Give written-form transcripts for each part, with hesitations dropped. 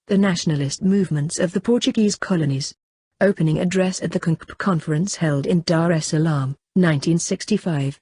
The Nationalist Movements of the Portuguese Colonies. Opening address at the CONCP Conference held in Dar Es-Salaam, 1965.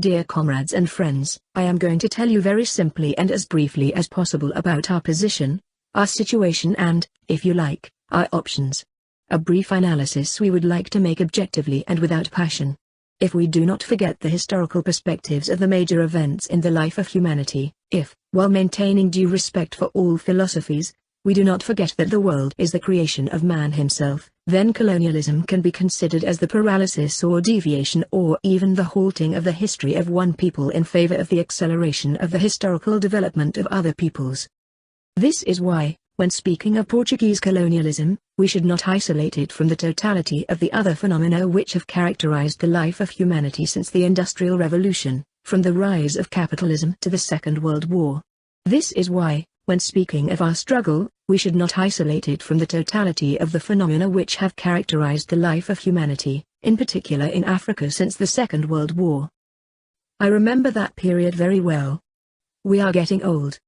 Dear comrades and friends, I am going to tell you very simply and as briefly as possible about our position, our situation and, if you like, our options. A brief analysis we would like to make objectively and without passion. If we do not forget the historical perspectives of the major events in the life of humanity, if, while maintaining due respect for all philosophies, we do not forget that the world is the creation of man himself, then colonialism can be considered as the paralysis or deviation or even the halting of the history of one people in favor of the acceleration of the historical development of other peoples. This is why, when speaking of Portuguese colonialism, we should not isolate it from the totality of the other phenomena which have characterized the life of humanity since the Industrial Revolution, from the rise of capitalism to the Second World War. This is why, when speaking of our struggle, we should not isolate it from the totality of the phenomena which have characterized the life of humanity, in particular in Africa since the Second World War. I remember that period very well. We are getting old.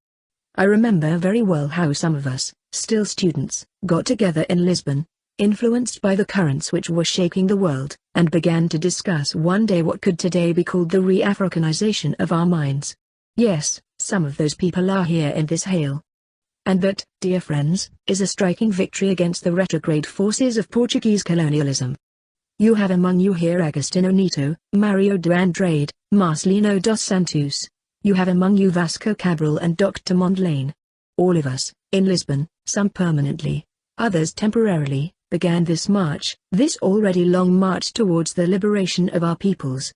I remember very well how some of us, still students, got together in Lisbon, influenced by the currents which were shaking the world, and began to discuss one day what could today be called the ReAfricanization of our minds. Yes, some of those people are here in this hail. And that, dear friends, is a striking victory against the retrograde forces of Portuguese colonialism. You have among you here Agostinho Neto, Mario de Andrade, Marcelino dos Santos. You have among you Vasco Cabral and Dr. Mondlane. All of us, in Lisbon, some permanently, others temporarily, began this march, this already long march towards the liberation of our peoples.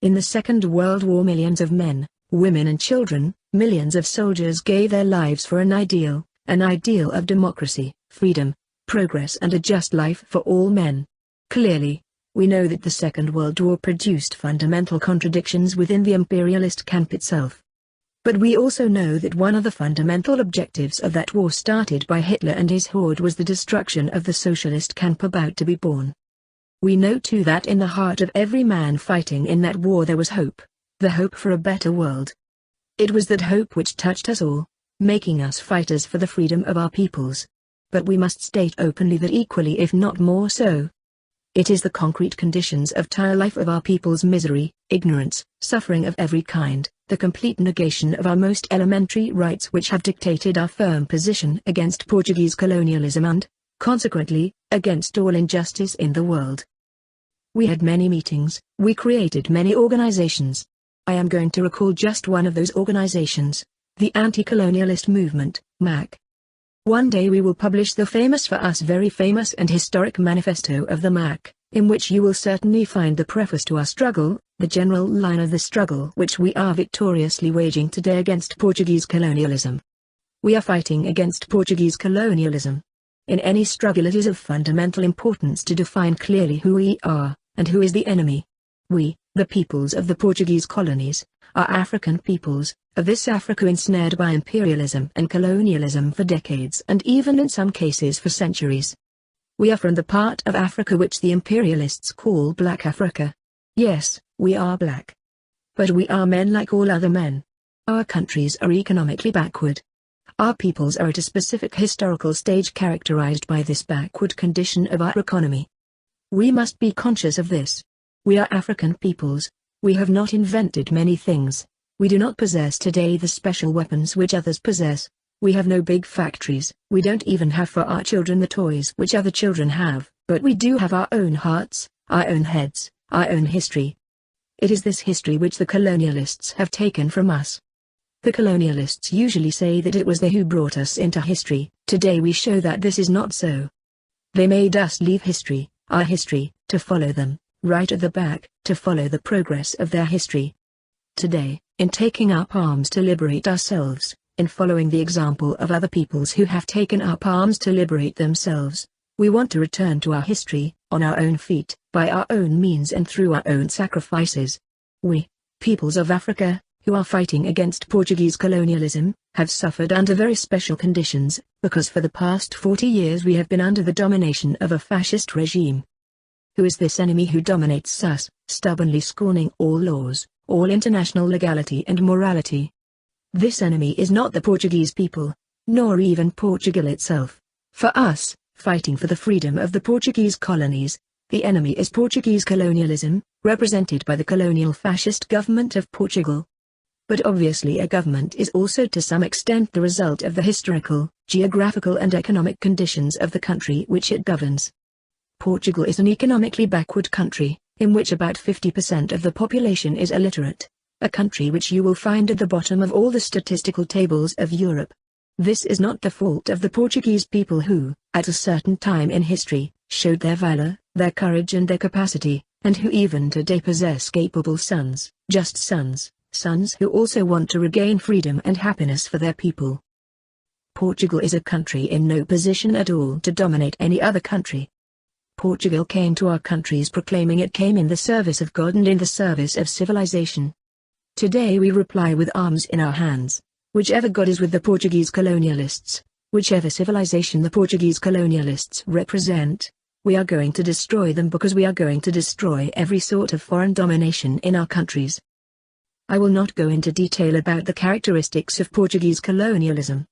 In the Second World War millions of men, women and children, millions of soldiers gave their lives for an ideal of democracy, freedom, progress and a just life for all men. Clearly, we know that the Second World War produced fundamental contradictions within the imperialist camp itself. But we also know that one of the fundamental objectives of that war started by Hitler and his horde was the destruction of the socialist camp about to be born. We know too that in the heart of every man fighting in that war there was hope, the hope for a better world. It was that hope which touched us all, making us fighters for the freedom of our peoples. But we must state openly that equally if not more so, it is the concrete conditions of entire life of our people's misery, ignorance, suffering of every kind, the complete negation of our most elementary rights which have dictated our firm position against Portuguese colonialism and, consequently, against all injustice in the world. We had many meetings, we created many organizations. I am going to recall just one of those organizations, the Anti-Colonialist Movement, MAC. One day we will publish the famous for us very famous and historic manifesto of the MAC, in which you will certainly find the preface to our struggle, the general line of the struggle which we are victoriously waging today against Portuguese colonialism. We are fighting against Portuguese colonialism. In any struggle it is of fundamental importance to define clearly who we are, and who is the enemy. We, the peoples of the Portuguese colonies, are African peoples, of this Africa ensnared by imperialism and colonialism for decades and even in some cases for centuries. We are from the part of Africa which the imperialists call Black Africa. Yes, we are black. But we are men like all other men. Our countries are economically backward. Our peoples are at a specific historical stage characterized by this backward condition of our economy. We must be conscious of this. We are African peoples. We have not invented many things. We do not possess today the special weapons which others possess. We have no big factories. We don't even have for our children the toys which other children have, but we do have our own hearts, our own heads, our own history. It is this history which the colonialists have taken from us. The colonialists usually say that it was they who brought us into history. Today we show that this is not so. They made us leave history, our history, to follow them, right at the back, to follow the progress of their history. Today, in taking up arms to liberate ourselves, in following the example of other peoples who have taken up arms to liberate themselves, we want to return to our history, on our own feet, by our own means and through our own sacrifices. We, peoples of Africa, who are fighting against Portuguese colonialism, have suffered under very special conditions, because for the past 40 years we have been under the domination of a fascist regime. Who is this enemy who dominates us, stubbornly scorning all laws, all international legality and morality? This enemy is not the Portuguese people. nor even Portugal itself. For us, fighting for the freedom of the Portuguese colonies, the enemy is Portuguese colonialism, represented by the colonial fascist government of Portugal. But obviously a government is also to some extent the result of the historical, geographical and economic conditions of the country which it governs. Portugal is an economically backward country, in which about 50% of the population is illiterate, a country which you will find at the bottom of all the statistical tables of Europe. This is not the fault of the Portuguese people who, at a certain time in history, showed their valor, their courage and their capacity, and who even today possess capable sons, just sons who also want to regain freedom and happiness for their people. Portugal is a country in no position at all to dominate any other country. Portugal came to our countries proclaiming it came in the service of God and in the service of civilization. Today we reply with arms in our hands, whichever God is with the Portuguese colonialists, whichever civilization the Portuguese colonialists represent, we are going to destroy them because we are going to destroy every sort of foreign domination in our countries. I will not go into detail about the characteristics of Portuguese colonialism.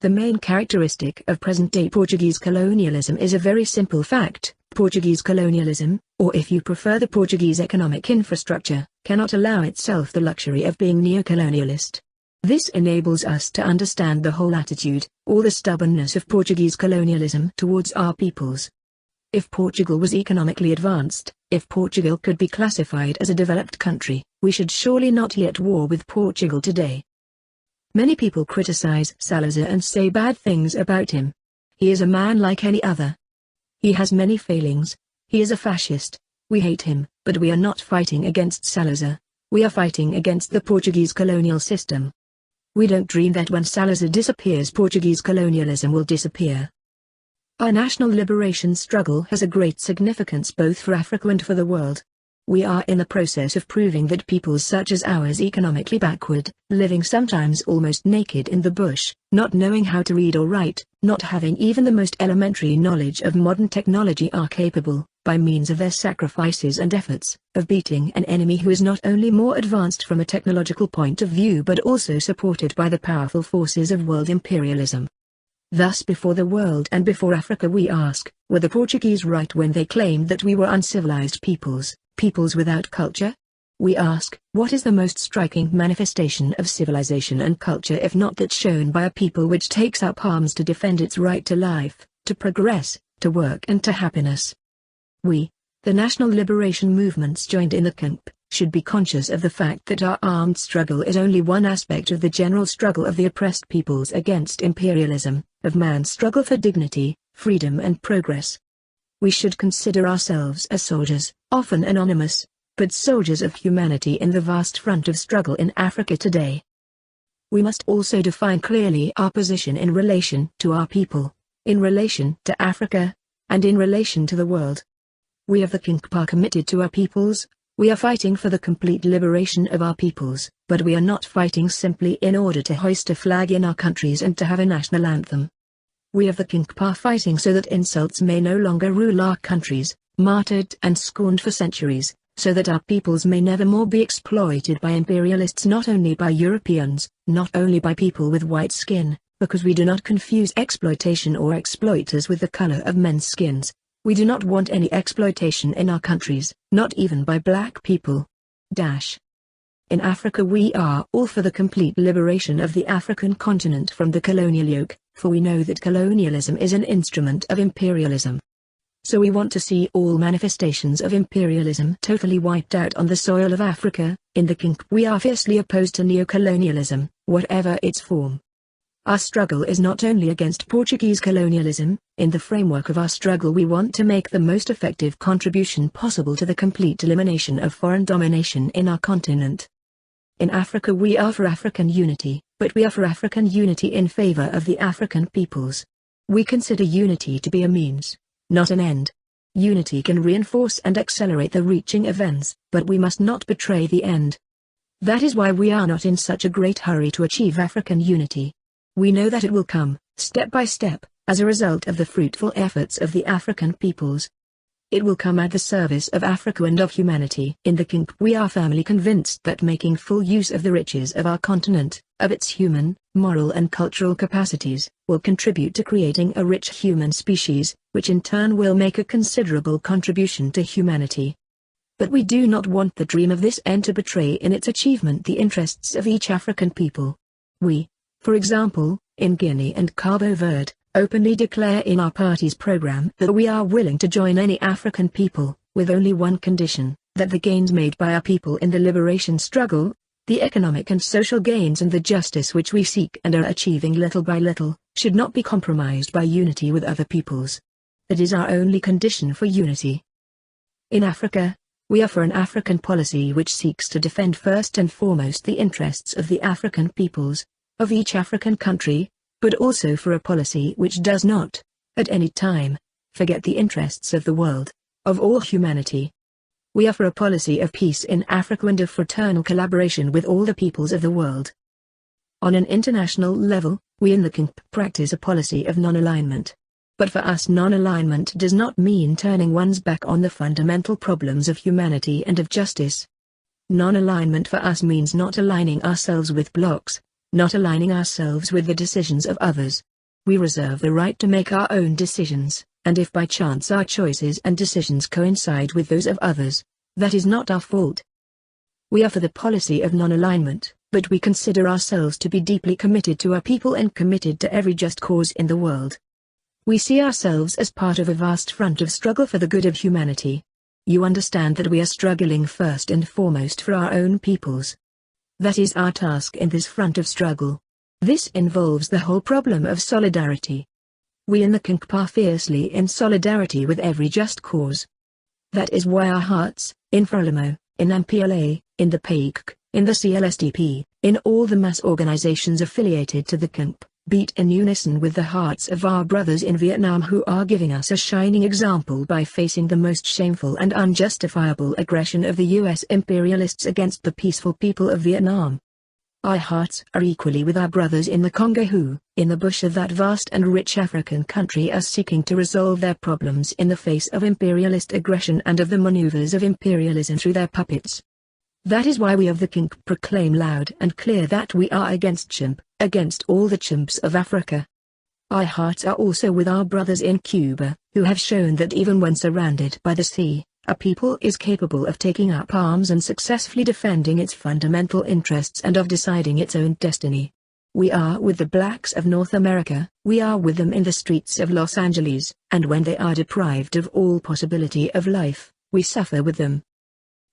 The main characteristic of present-day Portuguese colonialism is a very simple fact: Portuguese colonialism, or if you prefer the Portuguese economic infrastructure, cannot allow itself the luxury of being neocolonialist. This enables us to understand the whole attitude, or the stubbornness of Portuguese colonialism towards our peoples. If Portugal was economically advanced, if Portugal could be classified as a developed country, we should surely not be at war with Portugal today. Many people criticize Salazar and say bad things about him. He is a man like any other. He has many failings. He is a fascist. We hate him, but we are not fighting against Salazar. We are fighting against the Portuguese colonial system. We don't dream that when Salazar disappears, Portuguese colonialism will disappear. Our national liberation struggle has a great significance both for Africa and for the world. We are in the process of proving that peoples such as ours, economically backward, living sometimes almost naked in the bush, not knowing how to read or write, not having even the most elementary knowledge of modern technology, are capable, by means of their sacrifices and efforts, of beating an enemy who is not only more advanced from a technological point of view but also supported by the powerful forces of world imperialism. Thus before the world and before Africa we ask, were the Portuguese right when they claimed that we were uncivilized peoples, peoples without culture? We ask, what is the most striking manifestation of civilization and culture if not that shown by a people which takes up arms to defend its right to life, to progress, to work and to happiness? We, the national liberation movements joined in the CONCP, should be conscious of the fact that our armed struggle is only one aspect of the general struggle of the oppressed peoples against imperialism, of man's struggle for dignity, freedom and progress. We should consider ourselves as soldiers, often anonymous, but soldiers of humanity in the vast front of struggle in Africa today. We must also define clearly our position in relation to our people, in relation to Africa, and in relation to the world. We of the CONCP are committed to our peoples. We are fighting for the complete liberation of our peoples, but we are not fighting simply in order to hoist a flag in our countries and to have a national anthem. We of the CONCP are fighting so that insults may no longer rule our countries, martyred and scorned for centuries, so that our peoples may never more be exploited by imperialists, not only by Europeans, not only by people with white skin, because we do not confuse exploitation or exploiters with the color of men's skins. We do not want any exploitation in our countries, not even by black people. In Africa we are all for the complete liberation of the African continent from the colonial yoke, for we know that colonialism is an instrument of imperialism. So we want to see all manifestations of imperialism totally wiped out on the soil of Africa. In the CONCP we are fiercely opposed to neocolonialism, whatever its form. Our struggle is not only against Portuguese colonialism. In the framework of our struggle we want to make the most effective contribution possible to the complete elimination of foreign domination in our continent. In Africa we are for African unity, but we are for African unity in favor of the African peoples. We consider unity to be a means, not an end. Unity can reinforce and accelerate the reaching of ends, but we must not betray the end. That is why we are not in such a great hurry to achieve African unity. We know that it will come, step by step, as a result of the fruitful efforts of the African peoples. It will come at the service of Africa and of humanity. In the CONCP we are firmly convinced that making full use of the riches of our continent, of its human, moral and cultural capacities, will contribute to creating a rich human species, which in turn will make a considerable contribution to humanity. But we do not want the dream of this end to betray in its achievement the interests of each African people. We, for example, in Guinea and Cabo Verde, openly declare in our party's program that we are willing to join any African people, with only one condition, that the gains made by our people in the liberation struggle, the economic and social gains and the justice which we seek and are achieving little by little, should not be compromised by unity with other peoples. That is our only condition for unity. In Africa, we are for an African policy which seeks to defend first and foremost the interests of the African peoples, of each African country, but also for a policy which does not, at any time, forget the interests of the world, of all humanity. We are for a policy of peace in Africa and of fraternal collaboration with all the peoples of the world. On an international level, we in the CONCP practice a policy of non-alignment. But for us non-alignment does not mean turning one's back on the fundamental problems of humanity and of justice. Non-alignment for us means not aligning ourselves with blocs, not aligning ourselves with the decisions of others. We reserve the right to make our own decisions, and if by chance our choices and decisions coincide with those of others, that is not our fault. We are for the policy of non-alignment, but we consider ourselves to be deeply committed to our people and committed to every just cause in the world. We see ourselves as part of a vast front of struggle for the good of humanity. You understand that we are struggling first and foremost for our own peoples. That is our task in this front of struggle. This involves the whole problem of solidarity. We in the CONCP are fiercely in solidarity with every just cause. That is why our hearts, in Frelimo, in MPLA, in the PAIC, in the CLSTP, in all the mass organizations affiliated to the CONCP, beat in unison with the hearts of our brothers in Vietnam who are giving us a shining example by facing the most shameful and unjustifiable aggression of the US imperialists against the peaceful people of Vietnam. Our hearts are equally with our brothers in the Congo who, in the bush of that vast and rich African country, are seeking to resolve their problems in the face of imperialist aggression and of the maneuvers of imperialism through their puppets. That is why we of the CONCP proclaim loud and clear that we are against chimp, against all the chimps of Africa. Our hearts are also with our brothers in Cuba, who have shown that even when surrounded by the sea, a people is capable of taking up arms and successfully defending its fundamental interests and of deciding its own destiny. We are with the blacks of North America, we are with them in the streets of Los Angeles, and when they are deprived of all possibility of life, we suffer with them.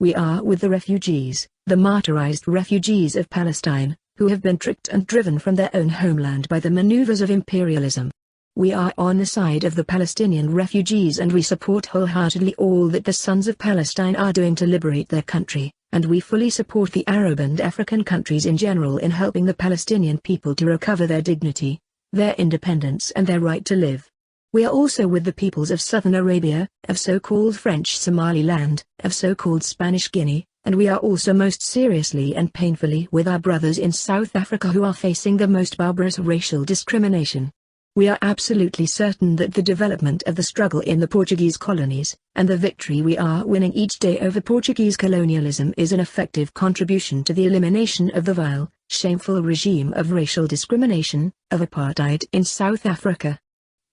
We are with the refugees, the martyrized refugees of Palestine, who have been tricked and driven from their own homeland by the maneuvers of imperialism. We are on the side of the Palestinian refugees and we support wholeheartedly all that the sons of Palestine are doing to liberate their country, and we fully support the Arab and African countries in general in helping the Palestinian people to recover their dignity, their independence and their right to live. We are also with the peoples of Southern Arabia, of so-called French Somaliland, of so-called Spanish Guinea, and we are also most seriously and painfully with our brothers in South Africa who are facing the most barbarous racial discrimination. We are absolutely certain that the development of the struggle in the Portuguese colonies, and the victory we are winning each day over Portuguese colonialism is an effective contribution to the elimination of the vile, shameful regime of racial discrimination, of apartheid in South Africa.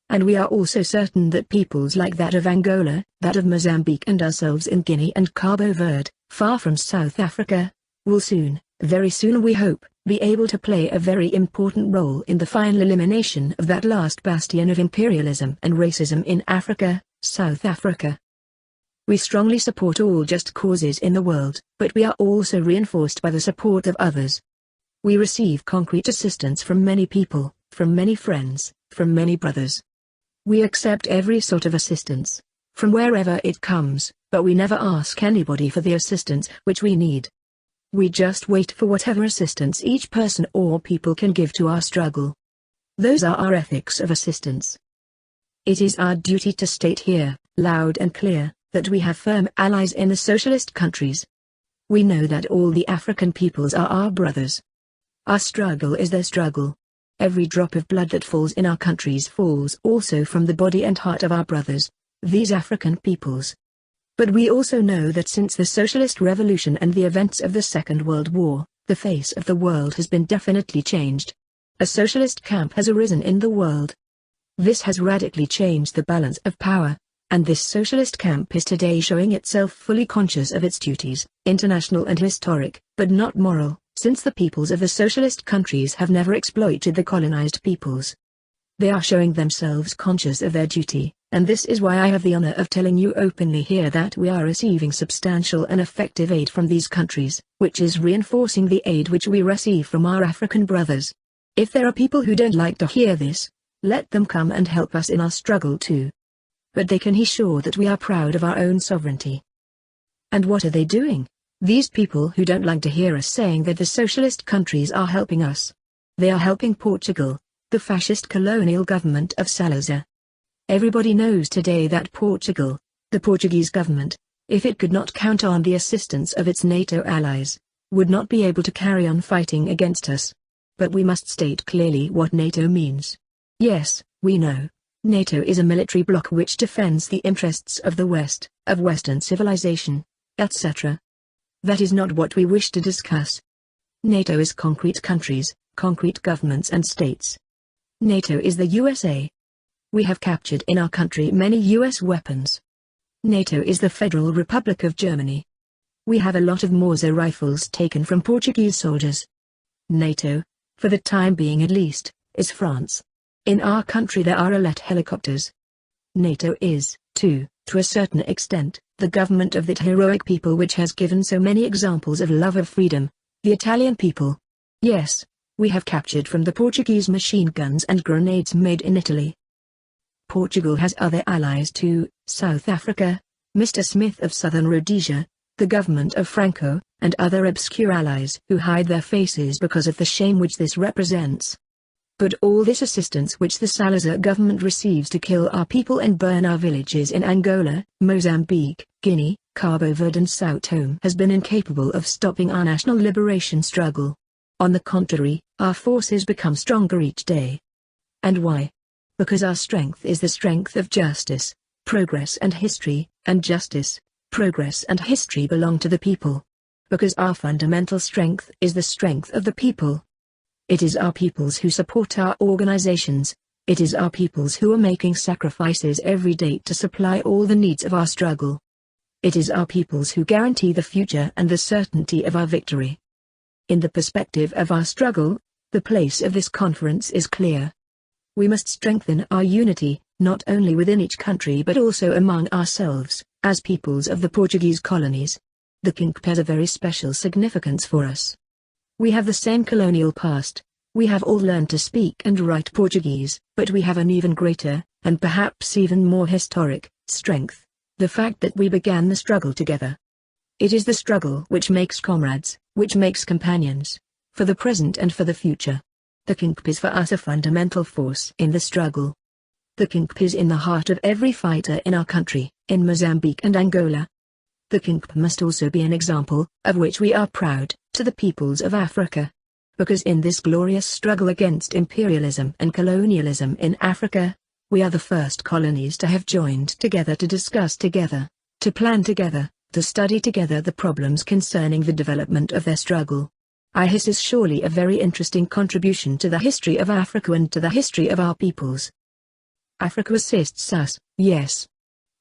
And we are also certain that peoples like that of Angola, that of Mozambique and ourselves in Guinea and Cabo Verde, far from South Africa, will soon, very soon we hope, be able to play a very important role in the final elimination of that last bastion of imperialism and racism in Africa, South Africa. We strongly support all just causes in the world, but we are also reinforced by the support of others. We receive concrete assistance from many people, from many friends, from many brothers. We accept every sort of assistance, from wherever it comes, but we never ask anybody for the assistance which we need. We just wait for whatever assistance each person or people can give to our struggle. Those are our ethics of assistance. It is our duty to state here, loud and clear, that we have firm allies in the socialist countries. We know that all the African peoples are our brothers. Our struggle is their struggle. Every drop of blood that falls in our countries falls also from the body and heart of our brothers, these African peoples. But we also know that since the Socialist Revolution and the events of the Second World War, the face of the world has been definitely changed. A socialist camp has arisen in the world. This has radically changed the balance of power, and this socialist camp is today showing itself fully conscious of its duties, international and historic, but not moral, since the peoples of the socialist countries have never exploited the colonized peoples. They are showing themselves conscious of their duty, and this is why I have the honor of telling you openly here that we are receiving substantial and effective aid from these countries, which is reinforcing the aid which we receive from our African brothers. If there are people who don't like to hear this, let them come and help us in our struggle too. But they can be sure that we are proud of our own sovereignty. And what are they doing? These people who don't like to hear us saying that the socialist countries are helping us. They are helping Portugal, the fascist colonial government of Salazar. Everybody knows today that Portugal, the Portuguese government, if it could not count on the assistance of its NATO allies, would not be able to carry on fighting against us. But we must state clearly what NATO means. Yes, we know. NATO is a military bloc which defends the interests of the West, of Western civilization, etc. That is not what we wish to discuss. NATO is concrete countries, concrete governments and states. NATO is the USA. We have captured in our country many US weapons. NATO is the Federal Republic of Germany. We have a lot of Mauser rifles taken from Portuguese soldiers. NATO, for the time being at least, is France. In our country there are elite helicopters. NATO is, too, to a certain extent, the government of that heroic people which has given so many examples of love of freedom, the Italian people. Yes, we have captured from the Portuguese machine guns and grenades made in Italy. Portugal has other allies too, South Africa, Mr. Smith of Southern Rhodesia, the government of Franco, and other obscure allies who hide their faces because of the shame which this represents. But all this assistance which the Salazar government receives to kill our people and burn our villages in Angola, Mozambique, Guinea, Cabo Verde and Sao Tome has been incapable of stopping our national liberation struggle. On the contrary, our forces become stronger each day. And why? Because our strength is the strength of justice, progress and history, and justice, progress and history belong to the people. Because our fundamental strength is the strength of the people. It is our peoples who support our organizations, it is our peoples who are making sacrifices every day to supply all the needs of our struggle. It is our peoples who guarantee the future and the certainty of our victory. In the perspective of our struggle, the place of this conference is clear. We must strengthen our unity, not only within each country but also among ourselves, as peoples of the Portuguese colonies. The CONCP has a very special significance for us. We have the same colonial past, we have all learned to speak and write Portuguese, but we have an even greater, and perhaps even more historic, strength, the fact that we began the struggle together. It is the struggle which makes comrades, which makes companions, for the present and for the future. The CONCP is for us a fundamental force in the struggle. The CONCP is in the heart of every fighter in our country, in Mozambique and Angola. The CONCP must also be an example, of which we are proud, to the peoples of Africa. Because in this glorious struggle against imperialism and colonialism in Africa, we are the first colonies to have joined together to discuss together, to plan together, to study together the problems concerning the development of their struggle. This is surely a very interesting contribution to the history of Africa and to the history of our peoples. Africa assists us, yes.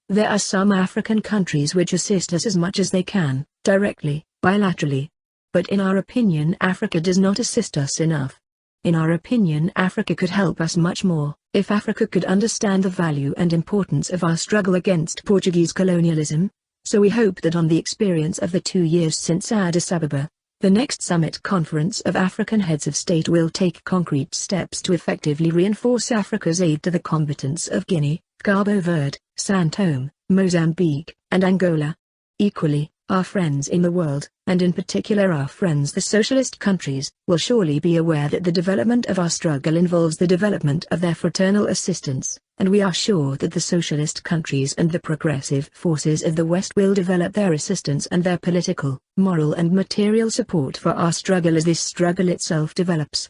There are some African countries which assist us as much as they can, directly, bilaterally. But in our opinion Africa does not assist us enough. In our opinion Africa could help us much more, if Africa could understand the value and importance of our struggle against Portuguese colonialism. So we hope that on the experience of the 2 years since Addis Ababa, the next summit conference of African heads of state will take concrete steps to effectively reinforce Africa's aid to the combatants of Guinea, Cabo Verde, Sao Tome, Mozambique, and Angola. Equally, our friends in the world, and in particular our friends the socialist countries, will surely be aware that the development of our struggle involves the development of their fraternal assistance, and we are sure that the socialist countries and the progressive forces of the West will develop their assistance and their political, moral and material support for our struggle as this struggle itself develops.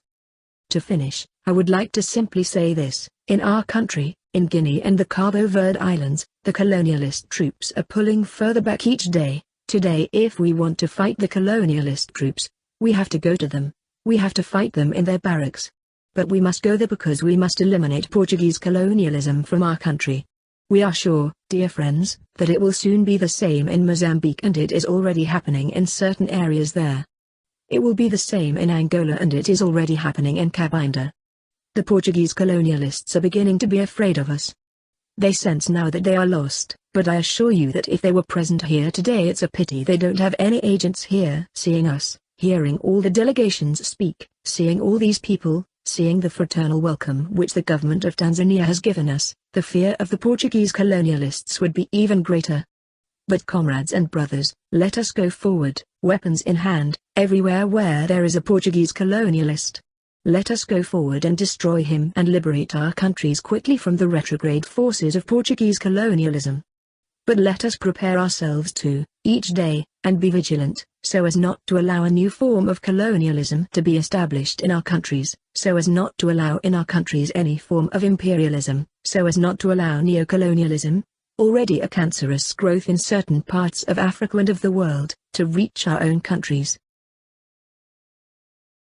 To finish, I would like to simply say this: in our country, in Guinea and the Cabo Verde Islands, the colonialist troops are pulling further back each day. Today if we want to fight the colonialist troops, we have to go to them. We have to fight them in their barracks. but we must go there because we must eliminate Portuguese colonialism from our country. We are sure, dear friends, that it will soon be the same in Mozambique, and it is already happening in certain areas there. It will be the same in Angola, and it is already happening in Cabinda. The Portuguese colonialists are beginning to be afraid of us. They sense now that they are lost, but I assure you that if they were present here today, it's a pity they don't have any agents here. Seeing us, hearing all the delegations speak, seeing all these people, seeing the fraternal welcome which the government of Tanzania has given us, the fear of the Portuguese colonialists would be even greater. But comrades and brothers, let us go forward, weapons in hand, everywhere where there is a Portuguese colonialist. Let us go forward and destroy him and liberate our countries quickly from the retrograde forces of Portuguese colonialism. But let us prepare ourselves too, each day, and be vigilant, so as not to allow a new form of colonialism to be established in our countries, so as not to allow in our countries any form of imperialism, so as not to allow neocolonialism, already a cancerous growth in certain parts of Africa and of the world, to reach our own countries.